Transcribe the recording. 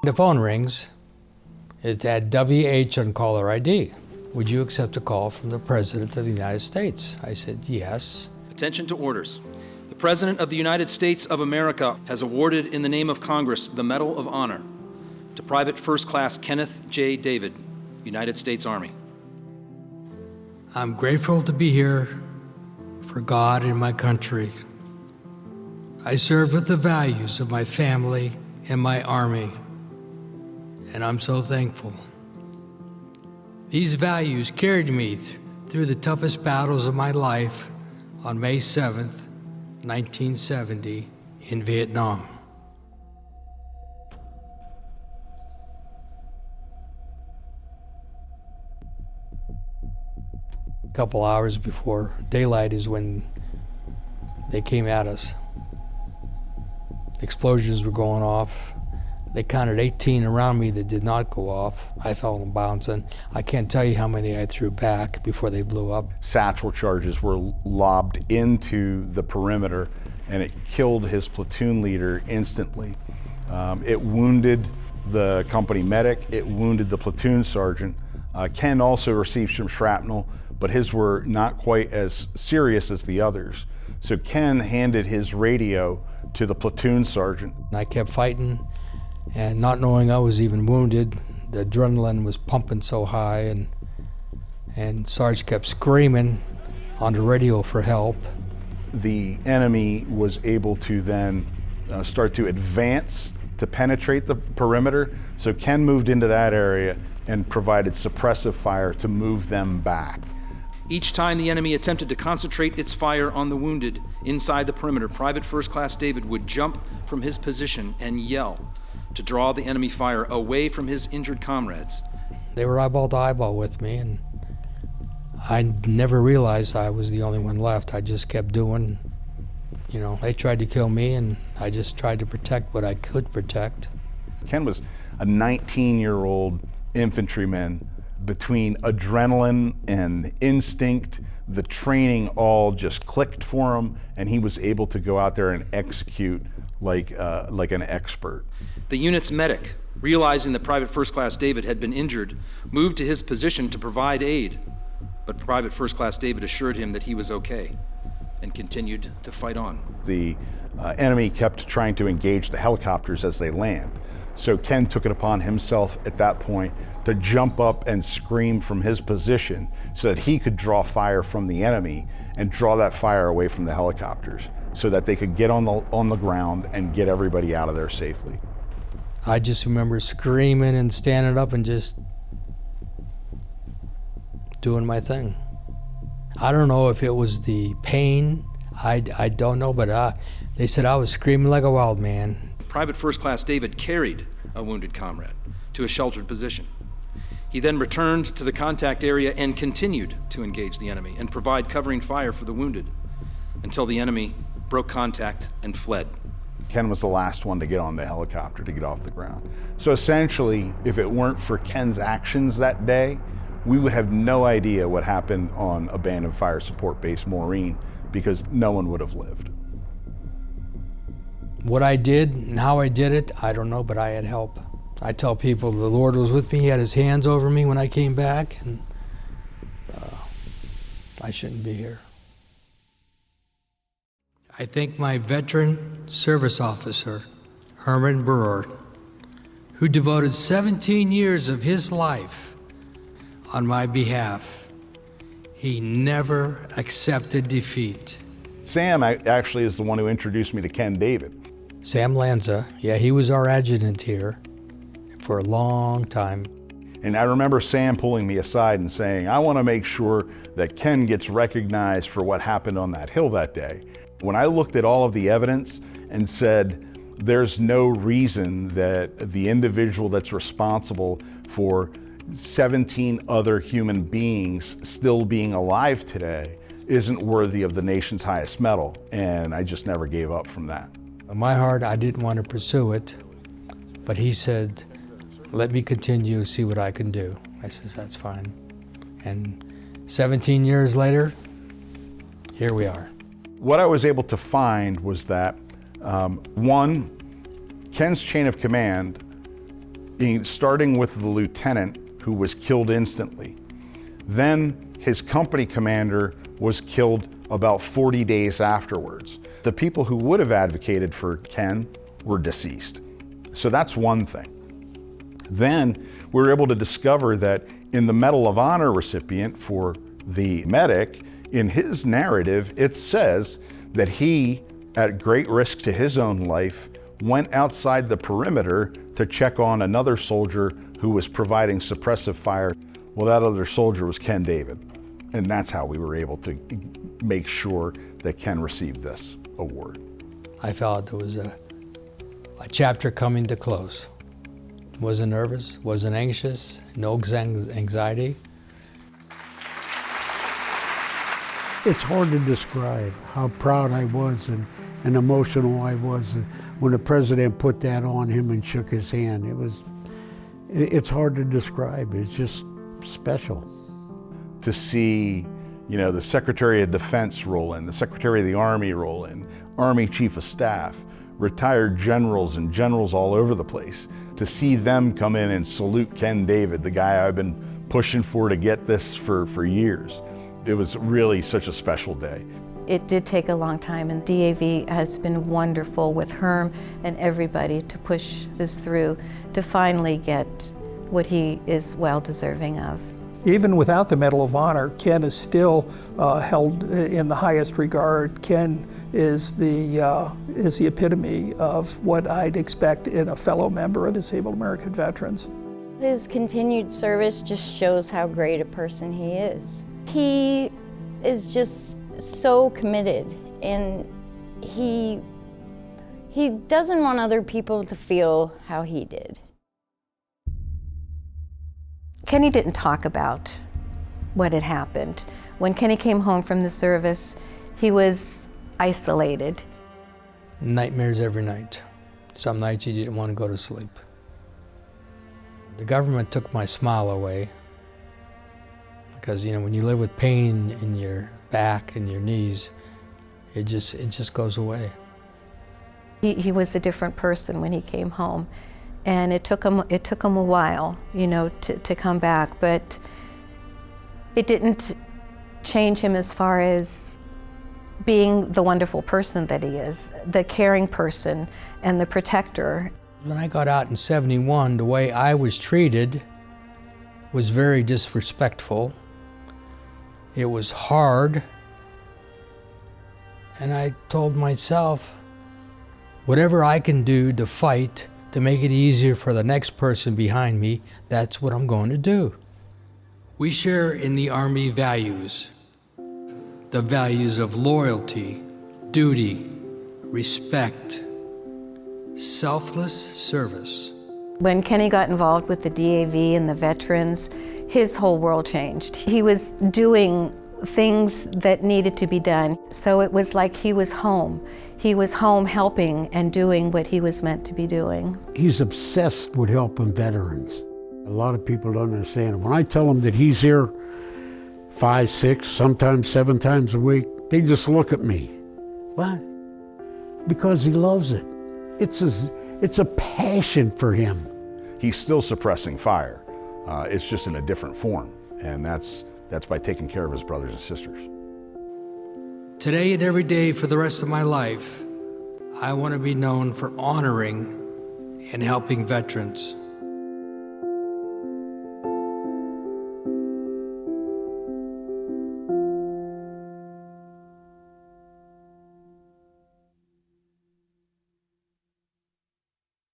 The phone rings. It's at WH on caller ID. Would you accept a call from the President of the United States? I said, yes. Attention to orders. The President of the United States of America has awarded in the name of Congress the Medal of Honor to Private First Class Kenneth J. David, United States Army. I'm grateful to be here for God and my country. I serve with the values of my family and my Army, and I'm so thankful. These values carried me through the toughest battles of my life on May 7th, 1970, in Vietnam. A couple hours before daylight is when they came at us. Explosions were going off. They counted 18 around me that did not go off. I felt them bouncing. I can't tell you how many I threw back before they blew up. Satchel charges were lobbed into the perimeter, and it killed his platoon leader instantly. It wounded the company medic. It wounded the platoon sergeant. Ken also received some shrapnel, but his were not quite as serious as the others. So Ken handed his radio to the platoon sergeant. I kept fighting, and not knowing I was even wounded, the adrenaline was pumping so high, and Sarge kept screaming on the radio for help. The enemy was able to then start to advance to penetrate the perimeter. So Ken moved into that area and provided suppressive fire to move them back. Each time the enemy attempted to concentrate its fire on the wounded inside the perimeter, Private First Class David would jump from his position and yell to draw the enemy fire away from his injured comrades. They were eyeball to eyeball with me, and I never realized I was the only one left. I just kept doing, they tried to kill me, and I just tried to protect what I could protect. Ken was a 19-year-old infantryman. Between adrenaline and instinct, the training all just clicked for him, and he was able to go out there and execute like an expert. The unit's medic, realizing that Private First Class David had been injured, moved to his position to provide aid, but Private First Class David assured him that he was okay and continued to fight on. The enemy kept trying to engage the helicopters as they land. So Ken took it upon himself at that point to jump up and scream from his position so that he could draw fire from the enemy and draw that fire away from the helicopters so that they could get on the ground and get everybody out of there safely. I just remember screaming and standing up and just doing my thing. I don't know if it was the pain, I don't know, but they said I was screaming like a wild man. Private First Class David carried a wounded comrade to a sheltered position. He then returned to the contact area and continued to engage the enemy and provide covering fire for the wounded until the enemy broke contact and fled. Ken was the last one to get on the helicopter to get off the ground. So essentially, if it weren't for Ken's actions that day, we would have no idea what happened on Abandoned Fire Support Base Maureen, because no one would have lived. What I did and how I did it, I don't know, but I had help. I tell people the Lord was with me. He had his hands over me when I came back, and I shouldn't be here. I thank my veteran service officer, Herman Girard, who devoted 17 years of his life on my behalf. He never accepted defeat. Sam actually is the one who introduced me to Ken David. Sam Lanza, yeah, he was our adjutant here for a long time. And I remember Sam pulling me aside and saying, I want to make sure that Ken gets recognized for what happened on that hill that day. When I looked at all of the evidence and said, there's no reason that the individual that's responsible for 17 other human beings still being alive today isn't worthy of the nation's highest medal, and I just never gave up from that. In my heart, I didn't want to pursue it, but he said, let me continue, see what I can do. I said, that's fine. And 17 years later, here we are. What I was able to find was that, one, Ken's chain of command starting with the lieutenant who was killed instantly. Then his company commander was killed about 40 days afterwards. The people who would have advocated for Ken were deceased. So that's one thing. Then we were able to discover that in the Medal of Honor recipient for the medic, in his narrative, it says that he, at great risk to his own life, went outside the perimeter to check on another soldier who was providing suppressive fire. Well, that other soldier was Ken David. And that's how we were able to make sure that Ken received this award. I felt there was a chapter coming to close. Wasn't nervous, wasn't anxious, no anxiety. It's hard to describe how proud I was and emotional I was when the president put that on him and shook his hand. It's hard to describe. It's just special. To see, the Secretary of Defense roll in, the Secretary of the Army roll in, Army Chief of Staff, retired generals and generals all over the place, to see them come in and salute Ken David, the guy I've been pushing for to get this for years. It was really such a special day. It did take a long time, and DAV has been wonderful with Herm and everybody to push this through to finally get what he is well deserving of. Even without the Medal of Honor, Ken is still held in the highest regard. Ken is the epitome of what I'd expect in a fellow member of disabled American veterans. His continued service just shows how great a person he is. He is just so committed, and he doesn't want other people to feel how he did. Kenny didn't talk about what had happened. When Kenny came home from the service, he was isolated. Nightmares every night. Some nights he didn't want to go to sleep. The government took my smile away because, when you live with pain in your back and your knees, it just goes away. He was a different person when he came home. And it took him a while, to come back, but it didn't change him as far as being the wonderful person that he is, the caring person and the protector. When I got out in '71, the way I was treated was very disrespectful. It was hard, and I told myself, whatever I can do to fight to make it easier for the next person behind me, that's what I'm going to do. We share in the Army values, the values of loyalty, duty, respect, selfless service. When Kenny got involved with the DAV and the veterans, his whole world changed. He was doing things that needed to be done, so it was like he was home. He was home helping and doing what he was meant to be doing. He's obsessed with helping veterans. A lot of people don't understand. When I tell them that he's here 5, 6, sometimes 7 times a week, they just look at me. What? Because he loves it. It's a passion for him. He's still suppressing fire. It's just in a different form, and that's by taking care of his brothers and sisters. Today and every day for the rest of my life, I want to be known for honoring and helping veterans.